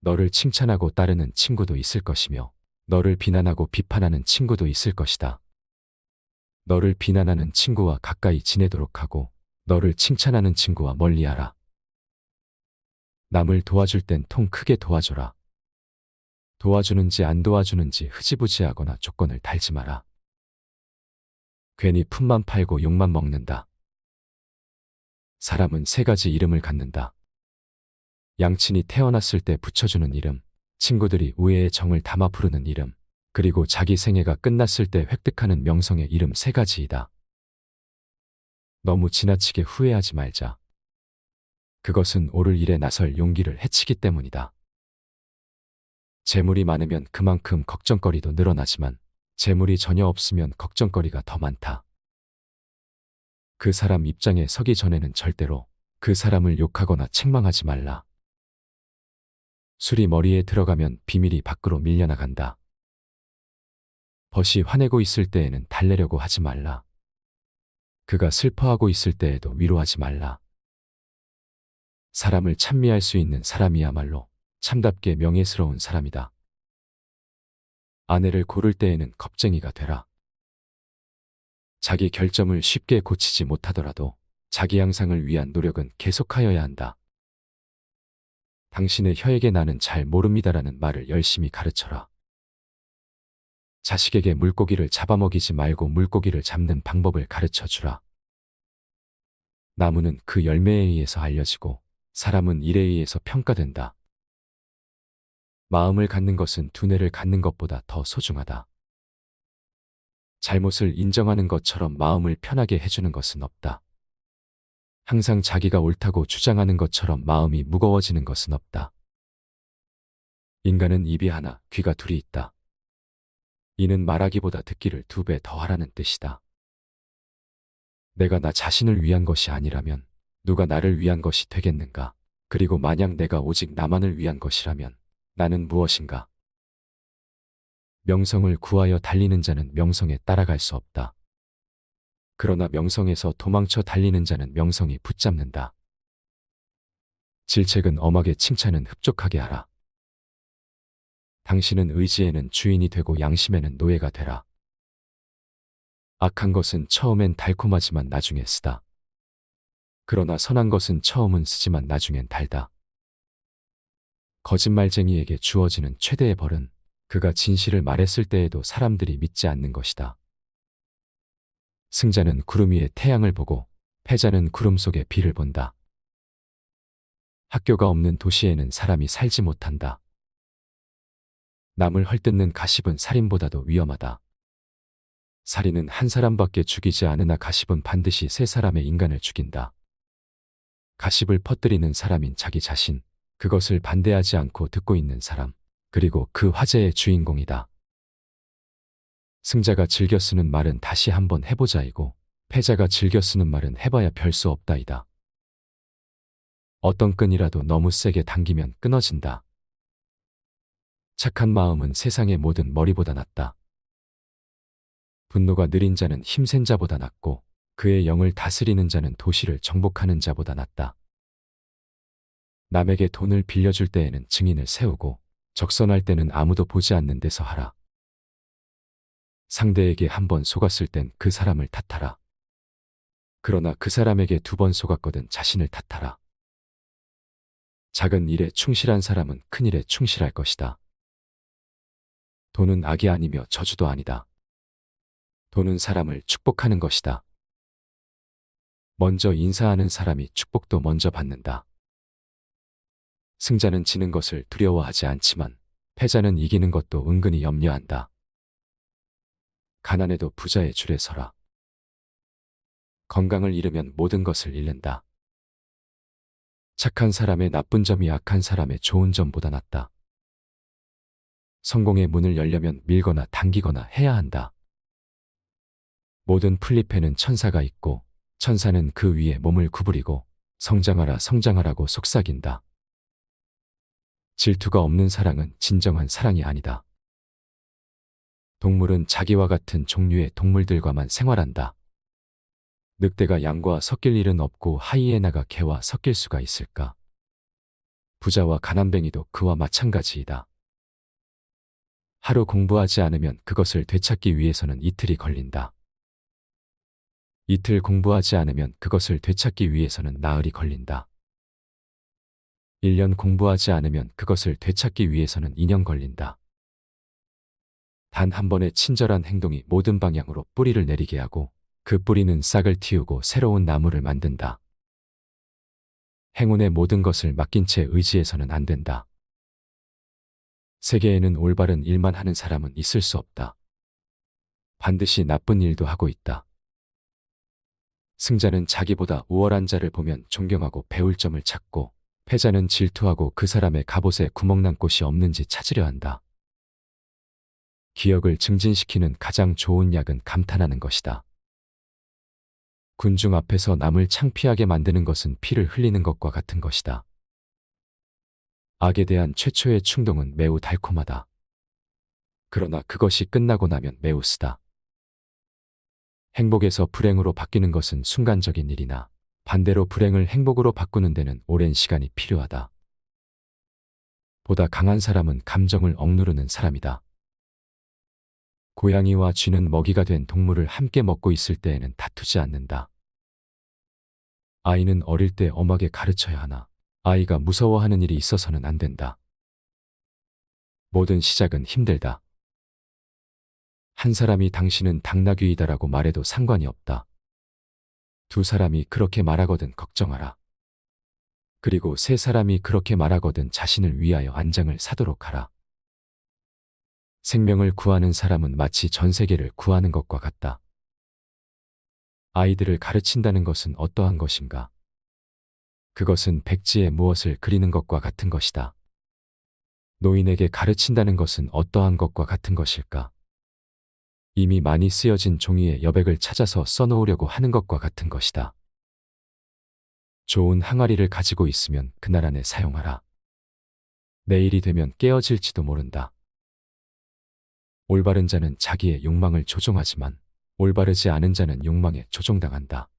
너를 칭찬하고 따르는 친구도 있을 것이며 너를 비난하고 비판하는 친구도 있을 것이다. 너를 비난하는 친구와 가까이 지내도록 하고 너를 칭찬하는 친구와 멀리하라. 남을 도와줄 땐 통 크게 도와줘라. 도와주는지 안 도와주는지 흐지부지하거나 조건을 달지 마라. 괜히 품만 팔고 욕만 먹는다. 사람은 세 가지 이름을 갖는다. 양친이 태어났을 때 붙여주는 이름, 친구들이 우애의 정을 담아 부르는 이름, 그리고 자기 생애가 끝났을 때 획득하는 명성의 이름 세 가지이다. 너무 지나치게 후회하지 말자. 그것은 옳을 일에 나설 용기를 해치기 때문이다. 재물이 많으면 그만큼 걱정거리도 늘어나지만 재물이 전혀 없으면 걱정거리가 더 많다. 그 사람 입장에 서기 전에는 절대로 그 사람을 욕하거나 책망하지 말라. 술이 머리에 들어가면 비밀이 밖으로 밀려나간다. 벗이 화내고 있을 때에는 달래려고 하지 말라. 그가 슬퍼하고 있을 때에도 위로하지 말라. 사람을 찬미할 수 있는 사람이야말로 참답게 명예스러운 사람이다. 아내를 고를 때에는 겁쟁이가 되라. 자기 결점을 쉽게 고치지 못하더라도 자기 향상을 위한 노력은 계속하여야 한다. 당신의 혀에게 나는 잘 모릅니다라는 말을 열심히 가르쳐라. 자식에게 물고기를 잡아먹이지 말고 물고기를 잡는 방법을 가르쳐주라. 나무는 그 열매에 의해서 알려지고 사람은 일에 의해서 평가된다. 마음을 갖는 것은 두뇌를 갖는 것보다 더 소중하다. 잘못을 인정하는 것처럼 마음을 편하게 해주는 것은 없다. 항상 자기가 옳다고 주장하는 것처럼 마음이 무거워지는 것은 없다. 인간은 입이 하나, 귀가 둘이 있다. 이는 말하기보다 듣기를 2배 더 하라는 뜻이다. 내가 나 자신을 위한 것이 아니라면 누가 나를 위한 것이 되겠는가? 그리고 만약 내가 오직 나만을 위한 것이라면 나는 무엇인가? 명성을 구하여 달리는 자는 명성에 따라갈 수 없다. 그러나 명성에서 도망쳐 달리는 자는 명성이 붙잡는다. 질책은 엄하게 칭찬은 흡족하게 하라. 당신은 의지에는 주인이 되고 양심에는 노예가 되라. 악한 것은 처음엔 달콤하지만 나중에 쓰다. 그러나 선한 것은 처음은 쓰지만 나중엔 달다. 거짓말쟁이에게 주어지는 최대의 벌은 그가 진실을 말했을 때에도 사람들이 믿지 않는 것이다. 승자는 구름 위에 태양을 보고 패자는 구름 속에 비를 본다. 학교가 없는 도시에는 사람이 살지 못한다. 남을 헐뜯는 가십은 살인보다도 위험하다. 살인은 한 사람밖에 죽이지 않으나 가십은 반드시 3사람의 인간을 죽인다. 가십을 퍼뜨리는 사람인 자기 자신, 그것을 반대하지 않고 듣고 있는 사람, 그리고 그 화제의 주인공이다. 승자가 즐겨 쓰는 말은 다시 한번 해보자이고 패자가 즐겨 쓰는 말은 해봐야 별 수 없다이다. 어떤 끈이라도 너무 세게 당기면 끊어진다. 착한 마음은 세상의 모든 머리보다 낫다. 분노가 느린 자는 힘센 자보다 낫고 그의 영을 다스리는 자는 도시를 정복하는 자보다 낫다. 남에게 돈을 빌려줄 때에는 증인을 세우고 적선할 때는 아무도 보지 않는 데서 하라. 상대에게 한 번 속았을 땐 그 사람을 탓하라. 그러나 그 사람에게 2번 속았거든 자신을 탓하라. 작은 일에 충실한 사람은 큰 일에 충실할 것이다. 돈은 악이 아니며 저주도 아니다. 돈은 사람을 축복하는 것이다. 먼저 인사하는 사람이 축복도 먼저 받는다. 승자는 지는 것을 두려워하지 않지만 패자는 이기는 것도 은근히 염려한다. 가난해도 부자의 줄에 서라. 건강을 잃으면 모든 것을 잃는다. 착한 사람의 나쁜 점이 악한 사람의 좋은 점보다 낫다. 성공의 문을 열려면 밀거나 당기거나 해야 한다. 모든 풀잎에는 천사가 있고 천사는 그 위에 몸을 구부리고 성장하라 성장하라고 속삭인다. 질투가 없는 사랑은 진정한 사랑이 아니다. 동물은 자기와 같은 종류의 동물들과만 생활한다. 늑대가 양과 섞일 일은 없고 하이에나가 개와 섞일 수가 있을까? 부자와 가난뱅이도 그와 마찬가지이다. 하루 공부하지 않으면 그것을 되찾기 위해서는 이틀이 걸린다. 이틀 공부하지 않으면 그것을 되찾기 위해서는 나흘이 걸린다. 1년 공부하지 않으면 그것을 되찾기 위해서는 2년 걸린다. 단 한 번의 친절한 행동이 모든 방향으로 뿌리를 내리게 하고 그 뿌리는 싹을 틔우고 새로운 나무를 만든다. 행운의 모든 것을 맡긴 채 의지해서는 안 된다. 세계에는 올바른 일만 하는 사람은 있을 수 없다. 반드시 나쁜 일도 하고 있다. 승자는 자기보다 우월한 자를 보면 존경하고 배울 점을 찾고, 패자는 질투하고 그 사람의 갑옷에 구멍난 곳이 없는지 찾으려 한다. 기억을 증진시키는 가장 좋은 약은 감탄하는 것이다. 군중 앞에서 남을 창피하게 만드는 것은 피를 흘리는 것과 같은 것이다. 악에 대한 최초의 충동은 매우 달콤하다. 그러나 그것이 끝나고 나면 매우 쓰다. 행복에서 불행으로 바뀌는 것은 순간적인 일이나 반대로 불행을 행복으로 바꾸는 데는 오랜 시간이 필요하다. 보다 강한 사람은 감정을 억누르는 사람이다. 고양이와 쥐는 먹이가 된 동물을 함께 먹고 있을 때에는 다투지 않는다. 아이는 어릴 때 엄하게 가르쳐야 하나 아이가 무서워하는 일이 있어서는 안 된다. 모든 시작은 힘들다. 한 사람이 당신은 당나귀이다라고 말해도 상관이 없다. 두 사람이 그렇게 말하거든 걱정하라. 그리고 세 사람이 그렇게 말하거든 자신을 위하여 안장을 사도록 하라. 생명을 구하는 사람은 마치 전 세계를 구하는 것과 같다. 아이들을 가르친다는 것은 어떠한 것인가? 그것은 백지에 무엇을 그리는 것과 같은 것이다. 노인에게 가르친다는 것은 어떠한 것과 같은 것일까? 이미 많이 쓰여진 종이에 여백을 찾아서 써놓으려고 하는 것과 같은 것이다. 좋은 항아리를 가지고 있으면 그날 안에 사용하라. 내일이 되면 깨어질지도 모른다. 올바른 자는 자기의 욕망을 조종하지만 올바르지 않은 자는 욕망에 조종당한다.